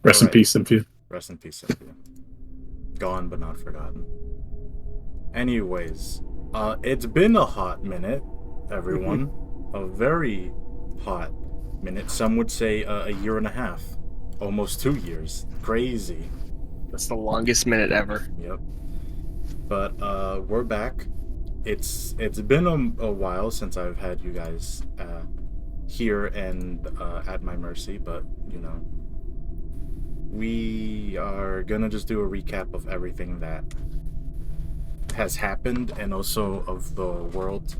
Rest in Alright, peace, Cynthia. rest in peace, Cynthia. Gone but not forgotten. Anyways, it's been a hot minute, Mhm. everyone. A very hot minute. Some would say a year and a half. Almost 2 years. Crazy. That's the longest minute ever. Yep. But we're back. It's been a while since I've had you guys here and at my mercy, but you know, we are gonna just do a recap of everything that has happened and also of the world.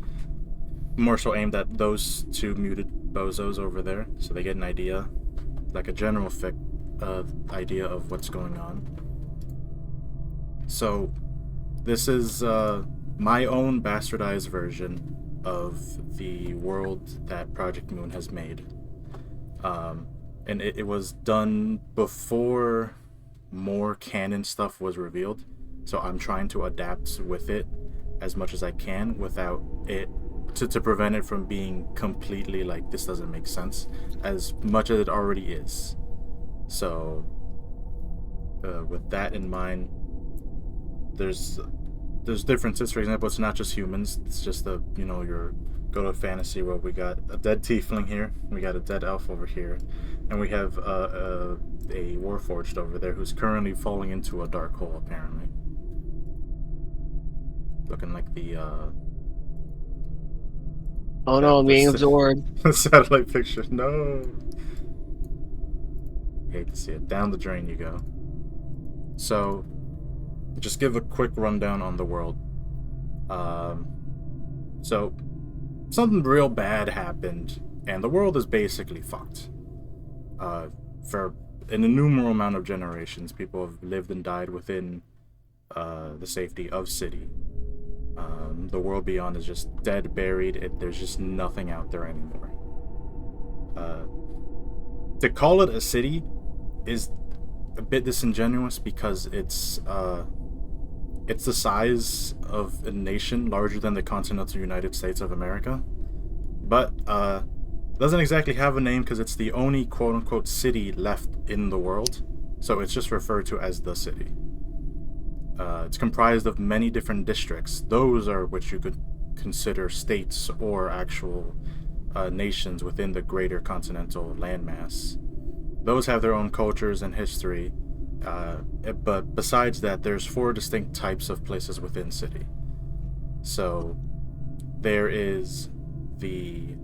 More so aimed at those two muted bozos over there, so they get an idea, like a general idea of what's going on. So, this is my own bastardized version of the world that Project Moon has made. Um, and it was done before more canon stuff was revealed. So I'm trying to adapt with it as much as I can without it to prevent it from being completely like this doesn't make sense as much as it already is. So with that in mind, there's there's differences. For example, it's not just humans. It's just the your go to fantasy world. We got a dead tiefling here. We got a dead elf over here, and we have a warforged over there who's currently falling into a dark hole. Apparently, looking like Oh no, I'm being the absorbed. satellite picture. No, hate to see it. Down the drain you go. So, just give a quick rundown on the world. Um, so something real bad happened, and the world is basically fucked. For an innumerable amount of generations, people have lived and died within the safety of city. The world beyond is just dead, buried. There's just nothing out there anymore. Uh, to call it a city is a bit disingenuous because it's the size of a nation larger than the continental United States of America, but doesn't exactly have a name because it's the only quote unquote city left in the world, so it's just referred to as the city. It's comprised of many different districts. Those are which you could consider states or actual nations within the greater continental landmass. Those have their own cultures and history, but besides that, there's four distinct types of places within city. So there is the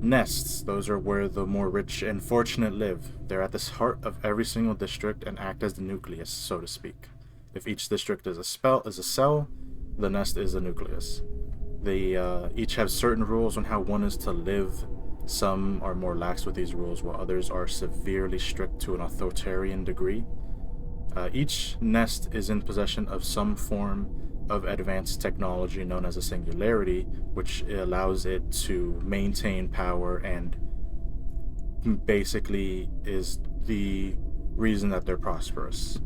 nests. Those are where the more rich and fortunate live. They're at the heart of every single district and act as the nucleus, so to speak. If each district is a cell, the nest is a nucleus. They each have certain rules on how one is to live. Some are more lax with these rules, while others are severely strict to an authoritarian degree. Each nest is in possession of some form of advanced technology known as a singularity, which allows it to maintain power and basically is the reason that they're prosperous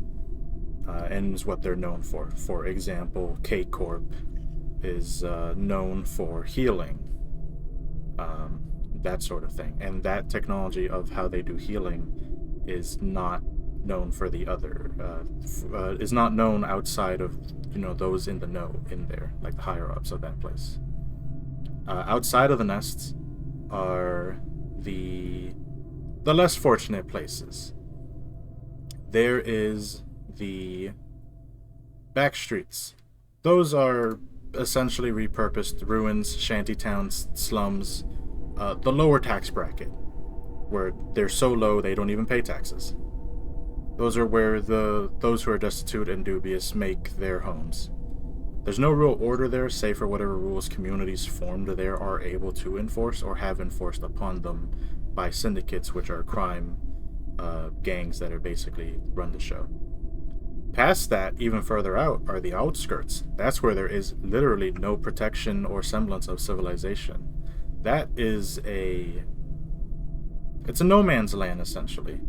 and is what they're known for. For example, K Corp is known for healing, um, that sort of thing. And that technology of how they do healing is not known for the other, is not known outside of those in the know in there, like the higher ups of that place. Outside of the nests are the the less fortunate places. There is the back streets. Those are essentially repurposed ruins, shantytowns, slums, the lower tax bracket, where they're so low they don't even pay taxes. Those are where those who are destitute and dubious make their homes. There's no real order there, save for whatever rules communities formed there are able to enforce or have enforced upon them by syndicates, which are crime gangs that are basically run the show. Past that, even further out, are the outskirts. That's where there is literally no protection or semblance of civilization. That is it's a no man's land essentially.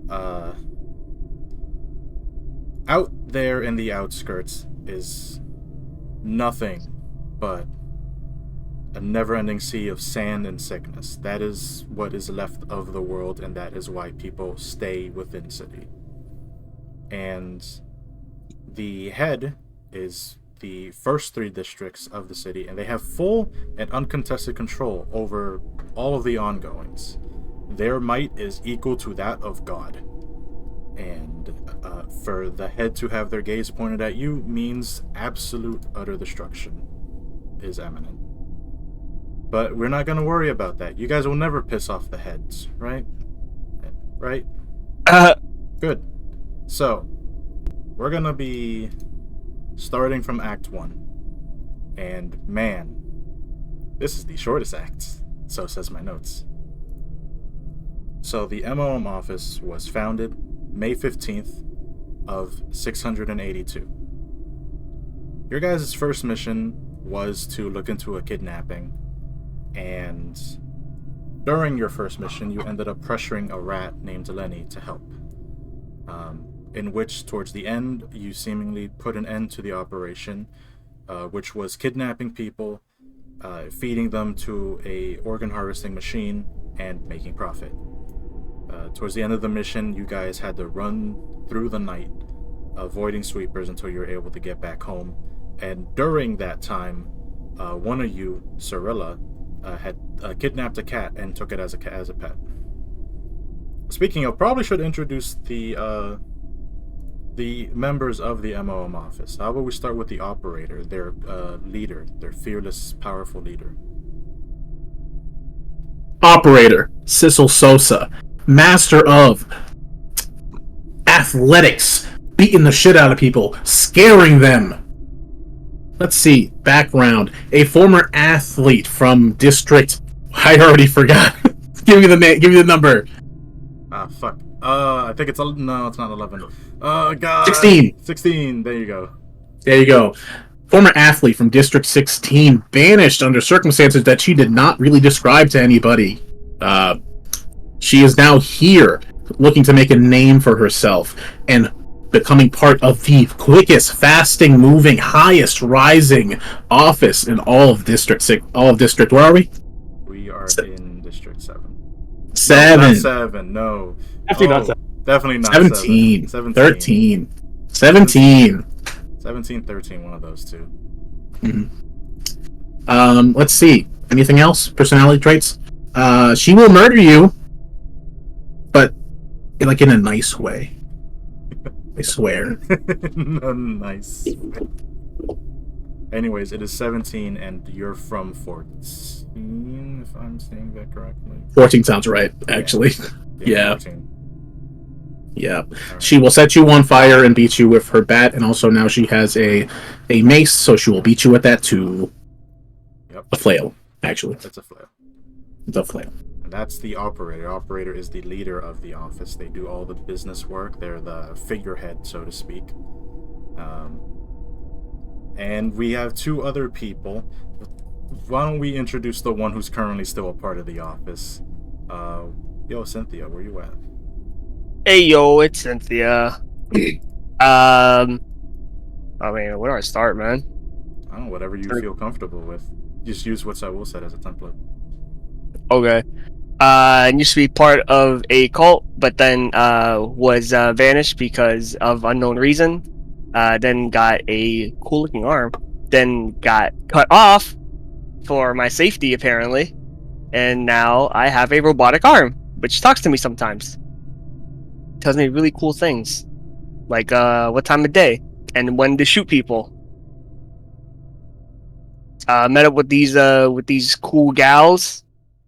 Uh, Out there in the outskirts is nothing but a never-ending sea of sand and sickness. That is what is left of the world, and that is why people stay within city. And the head is the first 3 districts of the city, and they have full and uncontested control over all of the ongoings. Their might is equal to that of God. And for the head to have their gaze pointed at you means absolute, utter destruction is imminent. But we're not going to worry about that. You guys will never piss off the heads, right? Right? Good. So, we're going to be starting from Act 1. And man, this is the shortest act. So says my notes. So the MOM office was founded May 15th of 682. Your guys' first mission was to look into a kidnapping, and during your first mission you ended up pressuring a rat named Lenny to help, in which towards the end you seemingly put an end to the operation, which was kidnapping people, feeding them to a organ harvesting machine, and making profit. Towards the end of the mission, you guys had to run through the night, avoiding sweepers until you were able to get back home. And during that time, one of you, Cyrilla, had kidnapped a cat and took it as a pet. Speaking of, probably should introduce the members of the MOM office. How about we start with the operator, their leader, their fearless, powerful leader. Operator, Cyssel Sosa, master of athletics, beating the shit out of people, scaring them. Let's see, background, a former athlete from District... I already forgot. Give me the name, give me the number. Fuck. I think it's... No, it's not 11. God. 16. 16, there you go. There you go. Former athlete from District 16, banished under circumstances that she did not really describe to anybody. She is now here, looking to make a name for herself, and becoming part of the quickest, fasting, moving, highest rising office in all of District 6. All of District, where are we? We are in District 7. 7. No, not 7, no. Definitely not 7. Definitely not 17. 7. 13. 17. 17, 13, one of those two. Mm-hmm. Let's see. Anything else? Personality traits? She will murder you, but like in a nice way. I swear. A nice way. Anyways, it is 17, and you're from 14, if I'm saying that correctly. 14 sounds right, actually. Yeah. 14. Yeah. Right. She will set you on fire and beat you with her bat, and also now she has a mace, so she will beat you with that too. Yep. A flail, actually. It's a flail. It's a flail. And that's the operator. Operator is the leader of the office. They do all the business work. They're the figurehead, so to speak. And we have 2 other people. Why don't we introduce the one who's currently still a part of the office? Yo, Cynthia, where you at? Hey yo, it's Cynthia. I mean, where do I start, man? I don't know, whatever you feel comfortable with. Just use what Saul said as a template. Okay. I used to be part of a cult, but then was vanished because of unknown reason. Then got a cool looking arm. Then got cut off for my safety, apparently. And now I have a robotic arm, which talks to me sometimes. Tells me really cool things. Like what time of day and when to shoot people. Met up with these cool gals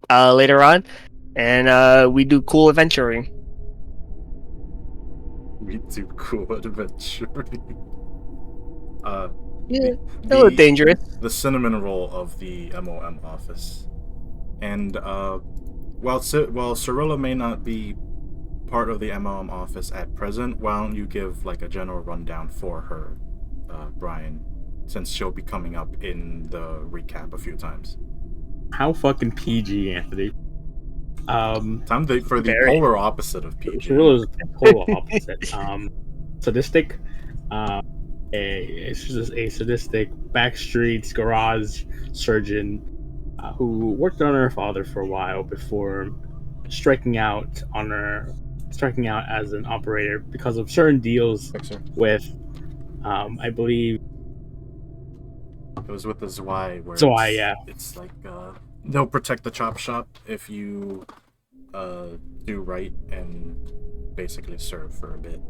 later on, and we do cool adventuring. We do cool adventuring. Yeah, a little dangerous. The cinnamon roll of the MOM office. And while Cyrilla may not be part of the MOM office at present, why don't you give like a general rundown for her, Brian, since she'll be coming up in the recap a few times. How fucking PG, Anthony. Time for the Very. polar opposite of PG. Cyrilla's the polar opposite. Sadistic. It's just a sadistic backstreets garage surgeon. who worked on her father for a while before striking out as an operator because of certain deals Fixer. with, I believe, It was with the Zwei, where Zwei, yeah. it's like they'll protect the chop shop if you do right and basically serve for a bit.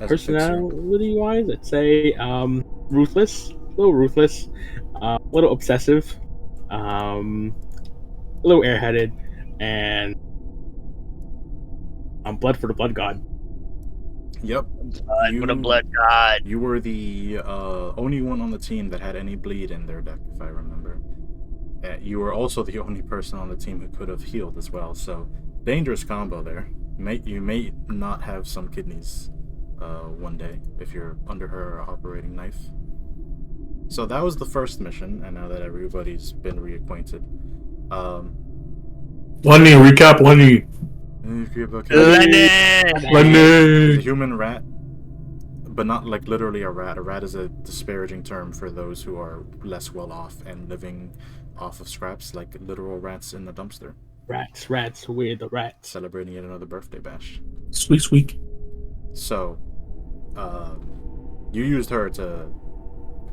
As a fixer. Personality-wise, I'd say ruthless, a little ruthless, a little obsessive, a little airheaded, and blood for the blood god. Yep. What a blood god. You were the only one on the team that had any bleed in their deck, if I remember. You were also the only person on the team who could have healed as well, so dangerous combo there. You may not have some kidneys one day if you're under her operating knife. So that was the first mission, and now that everybody's been reacquainted. Lenny, recap Lenny. Lenny! The human rat, but not like literally a rat. A rat is a disparaging term for those who are less well off and living off of scraps, like literal rats in the dumpster. Rats, we're the rats. Celebrating yet another birthday bash. Sweet. So, you used her to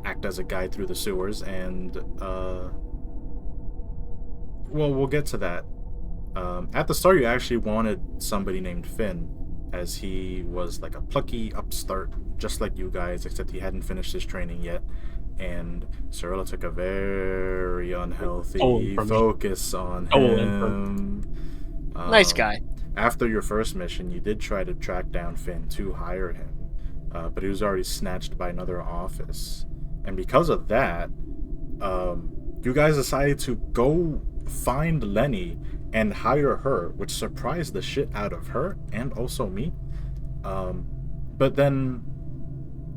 act as a guide through the sewers, and well, we'll get to that. At the start, you actually wanted somebody named Finn, as he was like a plucky upstart, just like you guys, except he hadn't finished his training yet. And Cyrilla took a very unhealthy focus on him. Nice guy. After your first mission, you did try to track down Finn to hire him, but he was already snatched by another office. And because of that, you guys decided to go find Lenny and hire her, which surprised the shit out of her and also me. But then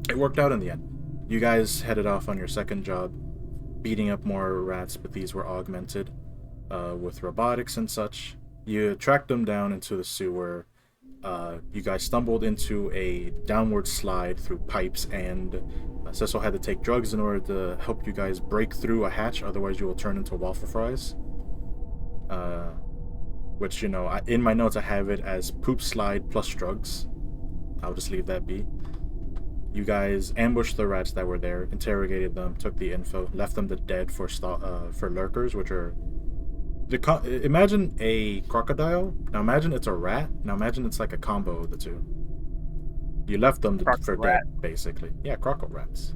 it worked out in the end. You guys headed off on your second job, beating up more rats, but these were augmented with robotics and such. You tracked them down into the sewer. You guys stumbled into a downward slide through pipes, and Cyssel had to take drugs in order to help you guys break through a hatch, otherwise you will turn into waffle fries. Which, you know, in my notes I have it as poop slide plus drugs. I'll just leave that be. You guys ambushed the rats that were there, interrogated them, took the info, left them to dead for lurkers, which are... imagine a crocodile. Now imagine it's a rat. Now imagine it's like a combo of the two. You left them for dead, basically. Yeah, croco rats.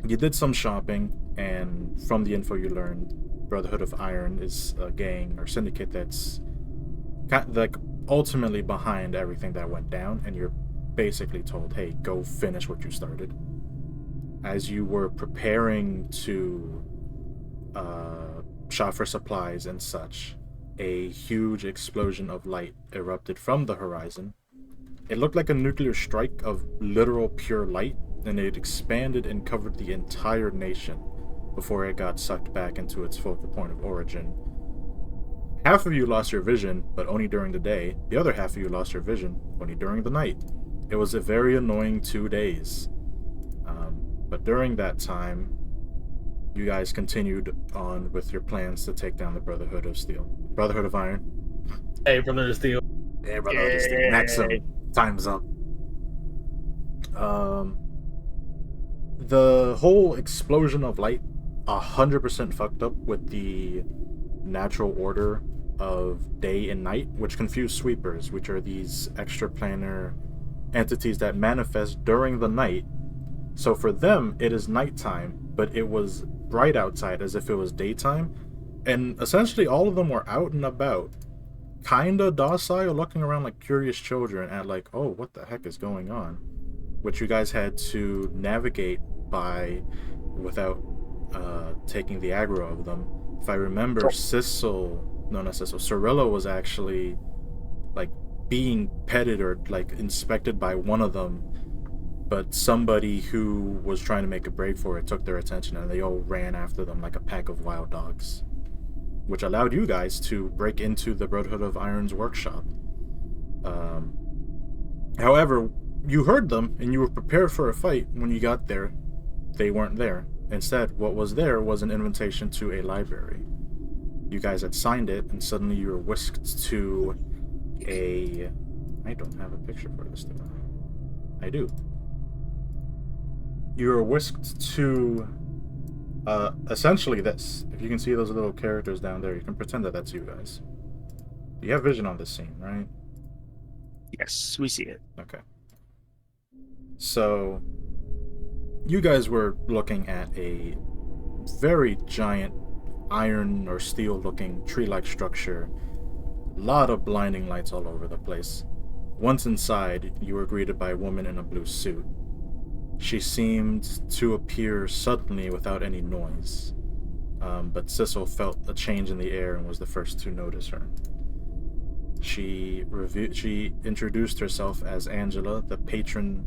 You did some shopping, and from the info you learned, Brotherhood of Iron is a gang or syndicate that's like ultimately behind everything that went down, and you're basically told, hey, go finish what you started. As you were preparing to shop for supplies and such, a huge explosion of light erupted from the horizon. It looked like a nuclear strike of literal pure light, and it expanded and covered the entire nation before it got sucked back into its focal point of origin. Half of you lost your vision, but only during the day. The other half of you lost your vision only during the night. It was a very annoying 2 days. But during that time, you guys continued on with your plans to take down the Brotherhood of Steel. Brotherhood of Iron. Hey, Brotherhood of Steel. Hey, Brotherhood of Steel. Maxim. Time's up. The whole explosion of light 100% fucked up with the natural order of day and night, which confused sweepers, which are these extraplanar entities that manifest during the night. So for them, it is nighttime, but it was bright outside as if it was daytime. And essentially all of them were out and about, kinda docile, looking around like curious children at like, oh, what the heck is going on? Which you guys had to navigate by without taking the aggro of them. If I remember, Cyrilla was actually like being petted or like inspected by one of them, but somebody who was trying to make a break for it took their attention, and they all ran after them like a pack of wild dogs, which allowed you guys to break into the Brotherhood of Iron's workshop. However, you heard them and you were prepared for a fight. When you got there, they weren't there, Instead, what was there was an invitation to a library. You guys had signed it, and suddenly you were whisked to a... I don't have a picture for this thing. I do. You were whisked to essentially this. If you can see those little characters down there, you can pretend that that's you guys. You have vision on this scene, right? Yes, we see it. Okay. So, you guys were looking at a very giant iron or steel looking tree-like structure. A lot of blinding lights all over the place. Once inside, you were greeted by a woman in a blue suit. She seemed to appear suddenly without any noise, but Cyssel felt a change in the air and was the first to notice her. She introduced herself as Angela, the patron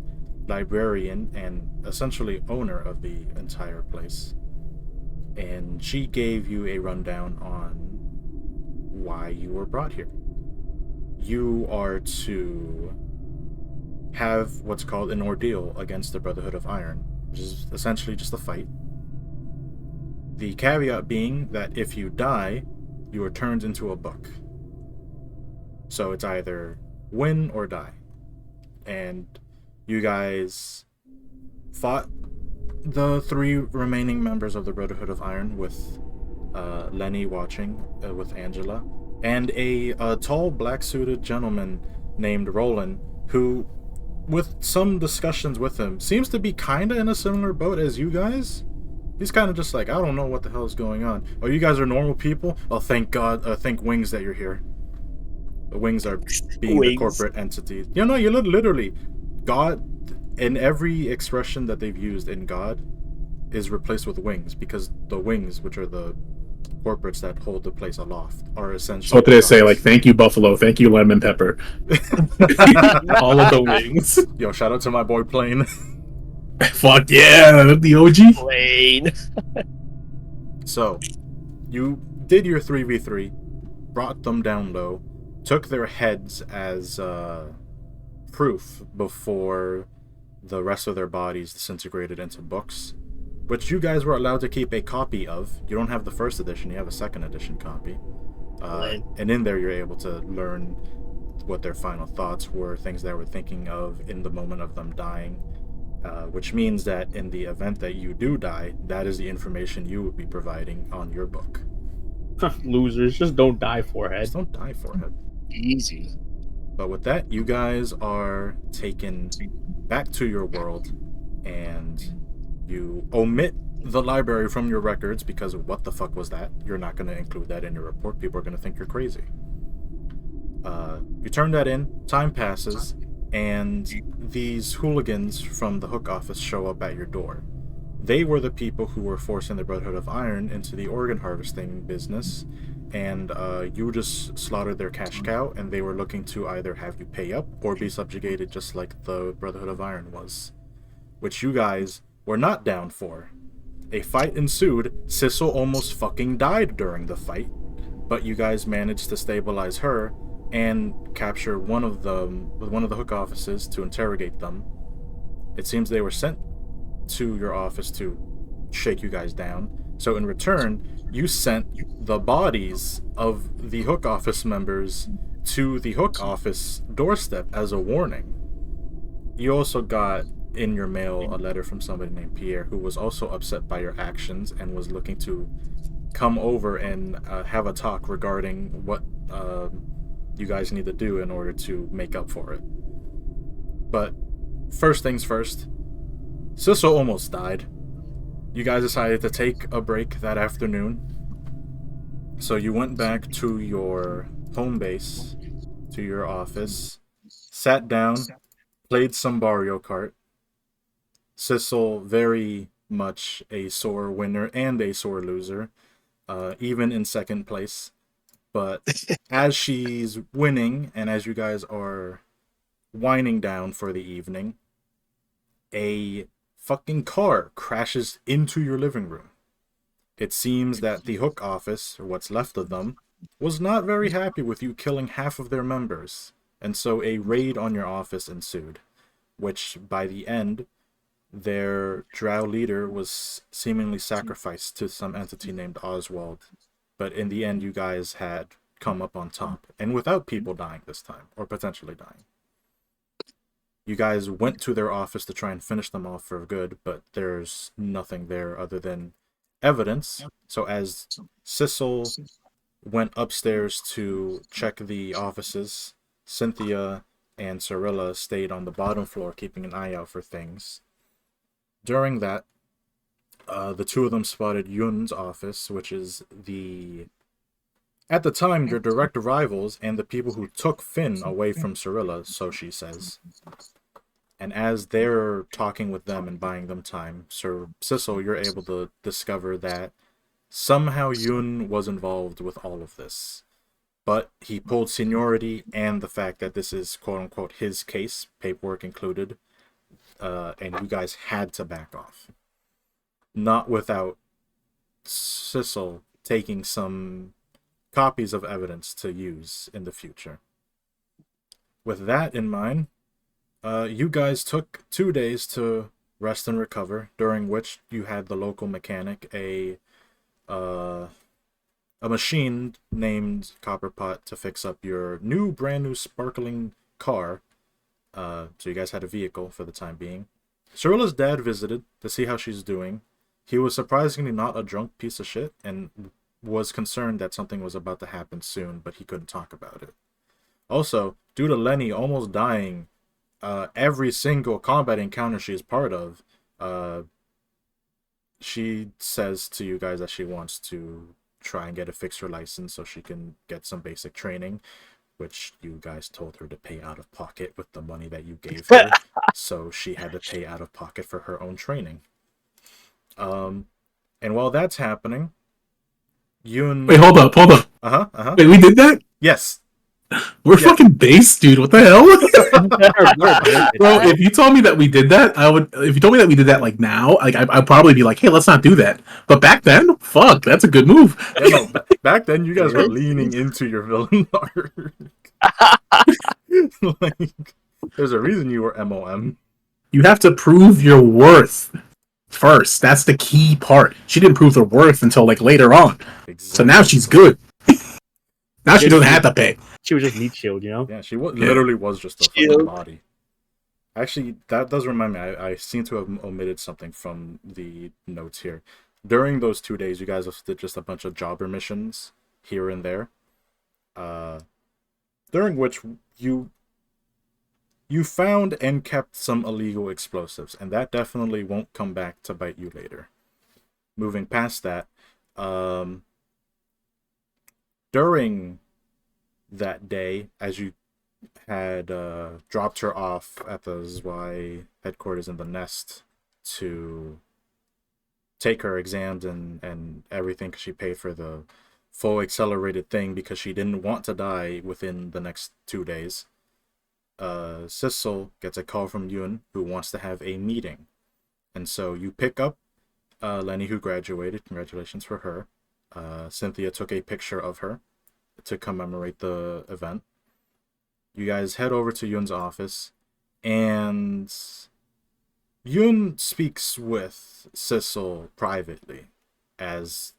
librarian and essentially owner of the entire place. And she gave you a rundown on why you were brought here. You are to have what's called an ordeal against the Brotherhood of Iron, which is essentially just a fight. The caveat being that if you die, you are turned into a book. So it's either win or die. And you guys fought the 3 remaining members of the Brotherhood of Iron with Lenny watching with Angela, and a tall black-suited gentleman named Roland, who, with some discussions with him, seems to be kind of in a similar boat as you guys. He's kind of just like, I don't know what the hell is going on. Oh, you guys are normal people? Oh, thank God, thank Wings that you're here. The Wings are being the corporate entity. You know, you literally, God, in every expression that they've used in God, is replaced with Wings, because the Wings, which are the corporates that hold the place aloft, are essentially... So what did they say? Like, thank you, Buffalo. Thank you, Lemon Pepper. All of the Wings. Yo, shout out to my boy Plane. Fuck yeah, the OG. Plane. So, you did your 3v3, brought them down low, took their heads as proof before the rest of their bodies disintegrated into books, which you guys were allowed to keep a copy of. You don't have the first edition, you have a second edition copy. And in there you're able to learn what their final thoughts were, things they were thinking of in the moment of them dying, which means that in the event that you do die, that is the information you would be providing on your book. Losers, just don't die, forehead. Just don't die, forehead. Easy. But with that, you guys are taken back to your world, and you omit the library from your records because what the fuck was that? You're not going to include that in your report. People are going to think you're crazy. You turn that in, time passes, and these hooligans from the Hook office show up at your door. They were the people who were forcing the Brotherhood of Iron into the organ harvesting business, and you just slaughtered their cash cow, and they were looking to either have you pay up or be subjugated just like the Brotherhood of Iron was, which you guys were not down for. A fight ensued. Cyssel almost fucking died during the fight, but you guys managed to stabilize her and capture one of the Hook offices to interrogate them. It seems they were sent to your office to shake you guys down. So in return, you sent the bodies of the Hook office members to the Hook office doorstep as a warning. You also got in your mail a letter from somebody named Pierre, who was also upset by your actions and was looking to come over and have a talk regarding what you guys need to do in order to make up for it. But first things first, Cyssel almost died. You guys decided to take a break that afternoon. So you went back to your home base, to your office, sat down, played some Mario Kart. Cyssel, very much a sore winner and a sore loser, even in second place. But as she's winning, and as you guys are winding down for the evening, a fucking car crashes into your living room. It seems that the Hook office, or what's left of them, was not very happy with you killing half of their members, and so a raid on your office ensued, which by the end, their drow leader was seemingly sacrificed to some entity named Oswald. But in the end, you guys had come up on top, and without people dying this time, or potentially dying. You guys went to their office to try and finish them off for good, but there's nothing there other than evidence. So as Cyssel went upstairs to check the offices, Cynthia and Cyrilla stayed on the bottom floor keeping an eye out for things. During that, the two of them spotted Yun's office, which is at the time, their direct rivals and the people who took Finn away from Cyrilla, so she says. And as they're talking with them and buying them time, Sir Cyssel, you're able to discover that somehow Yun was involved with all of this. But he pulled seniority and the fact that this is quote-unquote his case, paperwork included, and you guys had to back off. Not without Cyssel taking some copies of evidence to use in the future. With that in mind, you guys took 2 days to rest and recover, during which you had the local mechanic, a machine named Copperpot, to fix up your brand new sparkling car. So you guys had a vehicle for the time being. Cyrilla's dad visited to see how she's doing. He was surprisingly not a drunk piece of shit and was concerned that something was about to happen soon, but he couldn't talk about it. Also, due to Lenny almost dying every single combat encounter she is part of, she says to you guys that she wants to try and get a fixer license so she can get some basic training, which you guys told her to pay out of pocket with the money that you gave her. So she had to pay out of pocket for her own training. And while that's happening, Yun... Wait, hold up. Wait, we did that? Yes. We're fucking based, dude. What the hell? Bro, if you told me that we did that, I would. If you told me that we did that like now, like I'd probably be like, "Hey, let's not do that." But back then, fuck, that's a good move. Yeah, no, back then, you guys were leaning into your villain arc. Like, there's a reason you were MOM. You have to prove your worth first. That's the key part. She didn't prove her worth until like later on. Exactly. So now she's good. Now she doesn't have to pay. She was just meat shield, you know? Yeah, she literally was just a fucking body. Actually, that does remind me. I seem to have omitted something from the notes here. During those 2 days, you guys did just a bunch of jobber missions here and there. During which you found and kept some illegal explosives, and that definitely won't come back to bite you later. Moving past that, during that day, as you had dropped her off at the ZY headquarters in the Nest to take her exams and everything, because she paid for the full accelerated thing because she didn't want to die within the next 2 days, Cyssel gets a call from Yun, who wants to have a meeting. And so you pick up Lenny, who graduated. Congratulations for her. Cynthia took a picture of her to commemorate the event. You guys head over to Yun's office, and Yun speaks with Cyssel privately as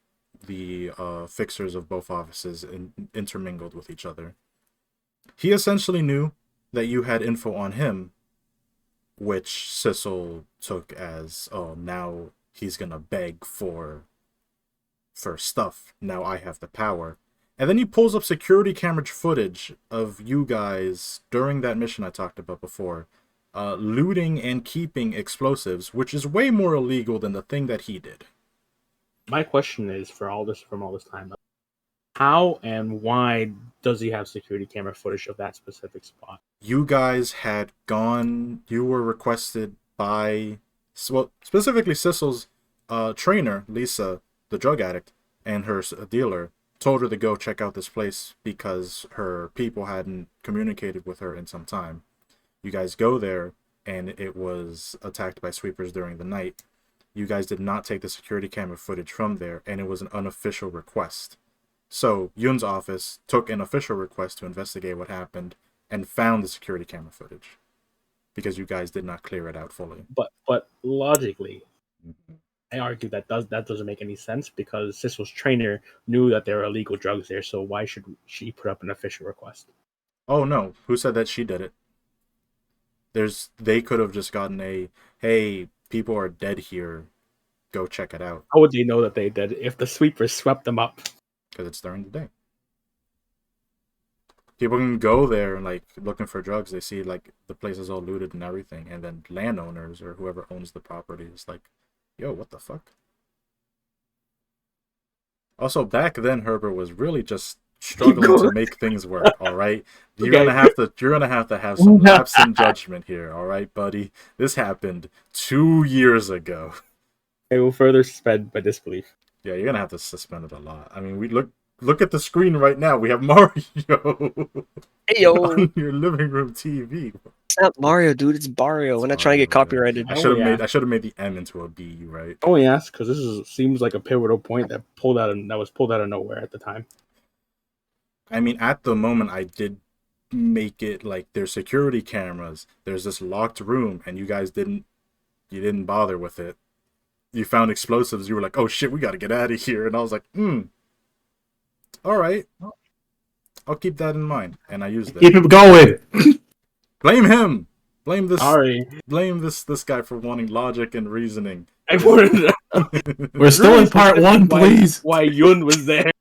the fixers of both offices intermingled with each other. He essentially knew that you had info on him, which Cyssel took as, oh, now he's gonna beg for stuff. Now I have the power. And then he pulls up security camera footage of you guys during that mission I talked about before, looting and keeping explosives, which is way more illegal than the thing that he did. My question is, from all this time, how and why does he have security camera footage of that specific spot? You guys had gone, you were requested by, well, specifically Cyssel's trainer, Lisa, the drug addict, and her dealer, told her to go check out this place because her people hadn't communicated with her in some time. You guys go there, and it was attacked by sweepers during the night. You guys did not take the security camera footage from there, and it was an unofficial request. So Yun's office took an official request to investigate what happened and found the security camera footage. because you guys did not clear it out fully. But logically, Mhm. I argue that doesn't make any sense because Cyssel's trainer knew that there were illegal drugs there. So why should she put up an official request? Oh no, who said that she did it? They could have just gotten a, hey, people are dead here, go check it out, How would they know that they did if the sweepers swept them up? because it's during the day. People can go there and like looking for drugs. They see like the place is all looted and everything, and then landowners or whoever owns the property is like, yo, what the fuck? Also, back then Herbert was really just struggling to make things work. All right, you're Okay. gonna have to have some lapse in judgment here. All right, buddy. This happened 2 years ago. I will further suspend my disbelief. Yeah, you're gonna have to suspend it a lot. I mean, we look at the screen right now. We have Mario Hey yo, on your living room TV. it's not Mario, dude. It's Barrio. We're not trying to get Mario, yeah. copyrighted. I should have made the M into a B, right? Only ask because seems like a pivotal point that was pulled out of nowhere at the time. I mean, at the moment, I did make it like there's security cameras. There's this locked room, and you guys didn't bother with it. You found explosives. You were like, oh shit, we gotta get out of here. And I was like, all right, I'll keep that in mind. And I used Keep it. it going. Blame him. Blame this. Sorry, Blame this guy for wanting logic and reasoning. I wanted We're still in part one, please. why Yun was there.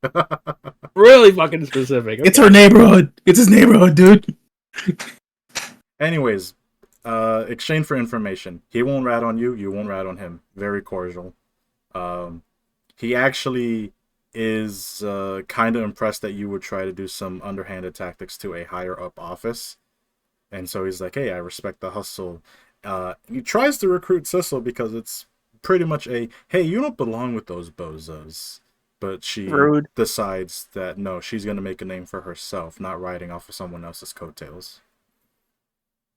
Really fucking specific. It's her neighborhood. It's his neighborhood, dude. Anyways, exchange for information. He won't rat on you. You won't rat on him. Very cordial. He actually is kind of impressed that you would try to do some underhanded tactics to a higher up office. And so he's like, hey, I respect the hustle. He tries to recruit Cyssel because it's pretty much a, hey, you don't belong with those bozos. But she Rude. decides that, no, she's going to make a name for herself, not riding off of someone else's coattails.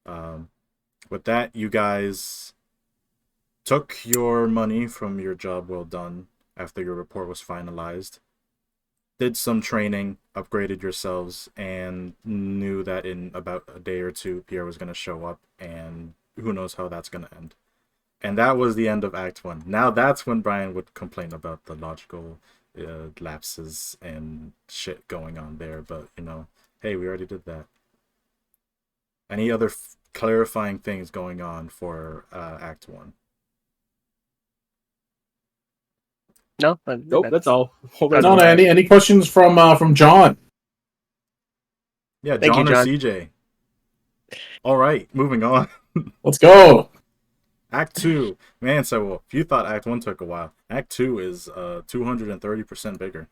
With that, you guys took your money from your job well done after your report was finalized, did some training, upgraded yourselves, and knew that in about a day or two, Pierre was going to show up, and who knows how that's going to end. And that was the end of Act 1. Now that's when Brian would complain about the logical lapses and shit going on there, but, you know, hey, we already did that. Any other clarifying things going on for Act 1? No, Nope, that's all. Hope No, any questions from John? Yeah, Thank John you, or John. CJ. All right, moving on. Let's go. Act 2. Man, so if you thought Act 1 took a while, Act 2 is 230% bigger.